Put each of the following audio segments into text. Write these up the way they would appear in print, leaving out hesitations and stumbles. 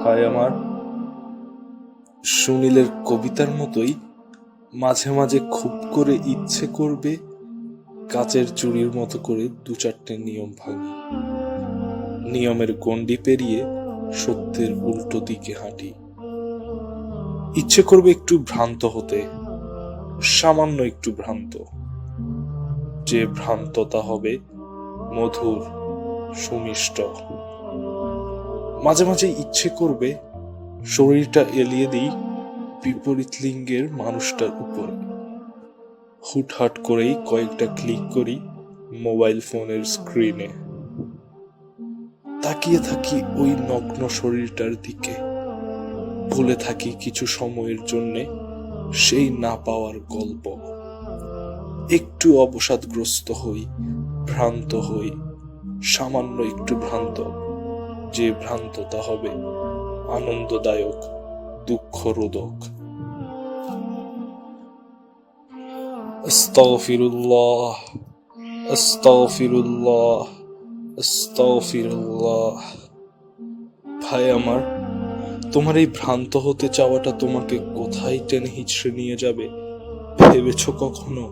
ভাই আমার, সুনীলের কবিতার মতোই মাঝে মাঝে খুব করে ইচ্ছে করবে কাচের চুড়ির মতো করে দু চারটে নিয়ম ভাঙি, নিয়মের গণ্ডি পেরিয়ে সত্যের উল্টো দিকে হাঁটি। ইচ্ছে করবে একটু ভ্রান্ত হতে, সামান্য একটু ভ্রান্ত, যে ভ্রান্ততা হবে মধুর, সুমিষ্ট। মাঝে মাঝে ইচ্ছে করবে শরীরটা এলিয়ে দিই বিপরীত লিঙ্গের মানুষটার উপরে। হুটহাট করেই কয়েকটা ক্লিক করি মোবাইল ফোনের স্ক্রিনে, তাকিয়ে থাকি ওই নগ্ন শরীরটার দিকে, ভুলে থাকি কিছু সময়ের জন্যে সেই না পাওয়ার গল্প। একটু অবসাদগ্রস্ত হই, ভ্রান্ত হই, সামান্য একটু ভ্রান্ত, যে ভ্রান্ততা হবে আনন্দদায়ক, দুঃখরোধক। আস্তাগফিরুল্লাহ, আস্তাগফিরুল্লাহ, আস্তাগফিরুল্লাহ। ভাই আমার, তোমার এই ভ্রান্ত হতে চাওয়াটা তোমাকে কোথায় টেনে হিচড়ে নিয়ে যাবে ভেবেছ কখনো?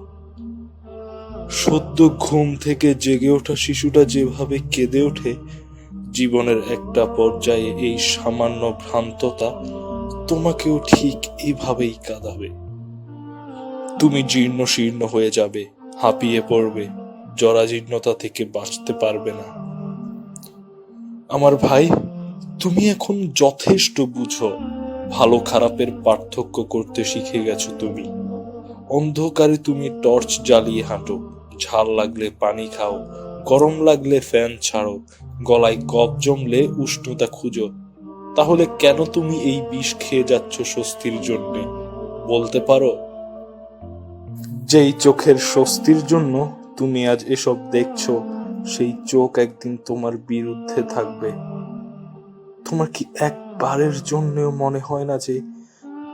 সদ্য ঘুম থেকে জেগে ওঠা শিশুটা যেভাবে কেঁদে ওঠে, জীবনের একটা পর্যায়ে এই সামান্য ভ্রান্ততা তোমাকেও ঠিক এভাবেই কাঁদাবে। তুমি জীর্ণ শীর্ণ হয়ে যাবে, হাঁপিয়ে পড়বে, জরাজীর্ণতা থেকে বাঁচতে পারবে না। আমার ভাই, তুমি এখন যথেষ্ট বুঝো, ভালো খারাপের পার্থক্য করতে শিখে গেছো তুমি। অন্ধকারে তুমি টর্চ জ্বালিয়ে হাঁটো, ঝাল লাগলে পানি খাও, গরম লাগলে ফ্যান ছাড়ো, গলায় কফ জমলে উষ্ণতা খুঁজো। তাহলে কেন তুমি এই বিষ খেয়ে যাচ্ছ স্বস্তির জন্যে বলতে পারো? যেই চোখের স্বস্তির জন্য তুমি আজ এসব দেখছো, সেই চোখ একদিন তোমার বিরুদ্ধে থাকবে। তোমার কি একবারের জন্যও মনে হয় না যে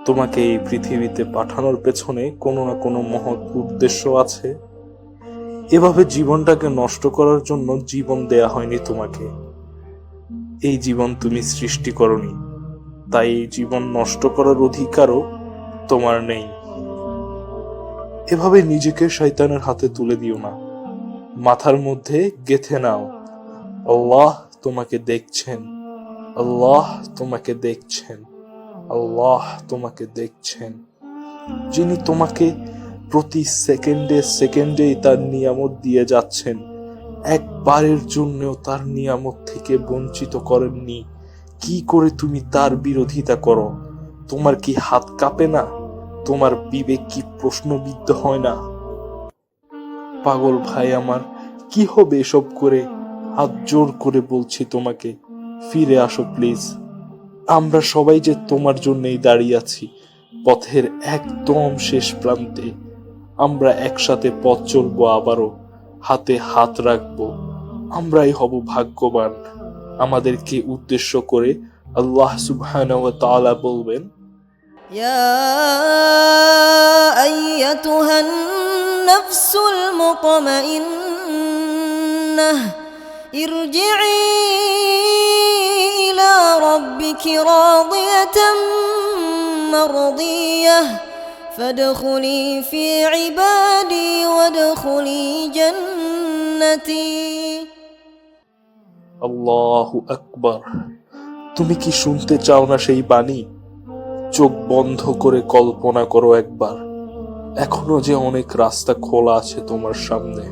তোমাকে এই পৃথিবীতে পাঠানোর পেছনে কোনো না কোনো মহৎ উদ্দেশ্য আছে? এভাবে জীবনটাকে নষ্ট করার জন্য জীবন দেয়া হয়নি তোমাকে। এই জীবন তুমি সৃষ্টি করনি, তাই এই জীবন নষ্ট করার অধিকারও তোমার নেই। এভাবে নিজেকে শয়তানের হাতে তুলে দিও না, মাথার মধ্যে গেঁথে নাও, আল্লাহ তোমাকে দেখছেন, আল্লাহ তোমাকে দেখছেন, আল্লাহ তোমাকে দেখছেন। যিনি তোমাকে প্রতি সেকেন্ডে সেকেন্ডেই তার নিয়ামত দিয়ে যাচ্ছেন, একবারের জন্যও তার নিয়ামত থেকে বঞ্চিত করেননি। কি করে তুমি তার বিরোধিতা করো? তোমার কি হাত কাঁপে না? তোমার বিবেক কি প্রশ্নবিদ্ধ হয় না? পাগল ভাই আমার, কি হবে এসব করে? হাত জোর করে বলছি তোমাকে, ফিরে আসো প্লিজ। আমরা সবাই যে তোমার জন্যই দাঁড়িয়ে আছি, পথের একদম শেষ প্রান্তে। আমরা একসাথে পথ চলবো, আবারও হাতে হাত রাখবো। আমরাই হব ভাগ্যবান। আমাদেরকে উদ্দেশ্য করে আল্লাহ সুবহানাহু ওয়া তাআলা বলবেন, ইয়া আইয়াতুহান নাফসুল মুতমাইন্নাহ ইরজিই ইলা রাব্বিকি রাদিয়াতাম মারদিয়াহ ফাদখুলি ফি ইবাদি ওয়াদখুলি জান্নাতি। আল্লাহু আকবার। তুমি কি শুনতে চাও না সেই বাণী? চোখ বন্ধ করে কল্পনা করো একবার, এখনো যে অনেক রাস্তা খোলা আছে তোমার সামনে।